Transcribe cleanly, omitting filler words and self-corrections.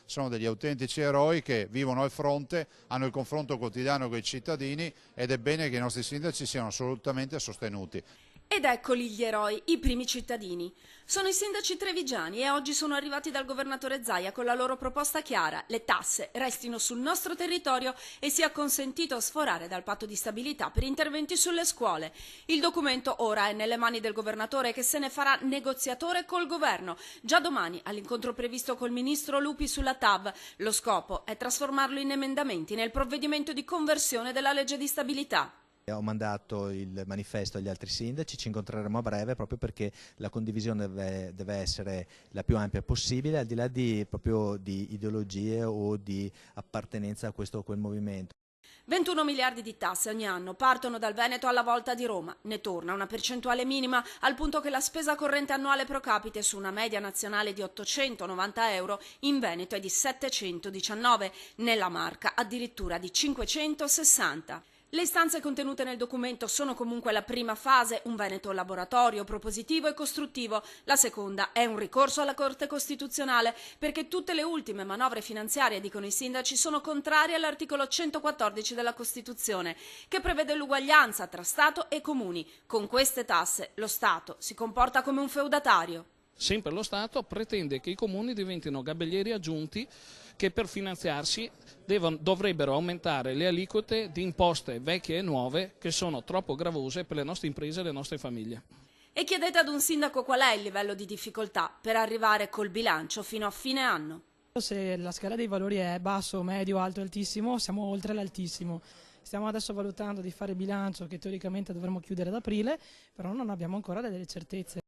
sono degli autentici eroi che vivono al fronte, hanno il confronto quotidiano con i cittadini ed è bene che i nostri sindaci siano assolutamente sostenuti. Ed eccoli gli eroi, i primi cittadini. Sono i sindaci trevigiani e oggi sono arrivati dal governatore Zaia con la loro proposta chiara: le tasse restino sul nostro territorio e sia consentito sforare dal patto di stabilità per interventi sulle scuole. Il documento ora è nelle mani del governatore, che se ne farà negoziatore col governo. Già domani, all'incontro previsto col ministro Lupi sulla TAV, lo scopo è trasformarlo in emendamenti nel provvedimento di conversione della legge di stabilità. Ho mandato il manifesto agli altri sindaci, ci incontreremo a breve proprio perché la condivisione deve essere la più ampia possibile, al di là proprio di ideologie o di appartenenza a questo o quel movimento. 21 miliardi di tasse ogni anno partono dal Veneto alla volta di Roma. Ne torna una percentuale minima, al punto che la spesa corrente annuale pro capite su una media nazionale di 890 euro in Veneto è di 719, nella Marca addirittura di 560. Le istanze contenute nel documento sono comunque la prima fase, un Veneto laboratorio, propositivo e costruttivo. La seconda è un ricorso alla Corte Costituzionale, perché tutte le ultime manovre finanziarie, dicono i sindaci, sono contrarie all'articolo 114 della Costituzione, che prevede l'uguaglianza tra Stato e comuni. Con queste tasse lo Stato si comporta come un feudatario. Sempre lo Stato pretende che i comuni diventino gabellieri aggiunti che per finanziarsi dovrebbero aumentare le aliquote di imposte vecchie e nuove, che sono troppo gravose per le nostre imprese e le nostre famiglie. E chiedete ad un sindaco qual è il livello di difficoltà per arrivare col bilancio fino a fine anno. Se la scala dei valori è basso, medio, alto, altissimo, siamo oltre l'altissimo. Stiamo adesso valutando di fare bilancio che teoricamente dovremmo chiudere ad aprile, però non abbiamo ancora delle certezze.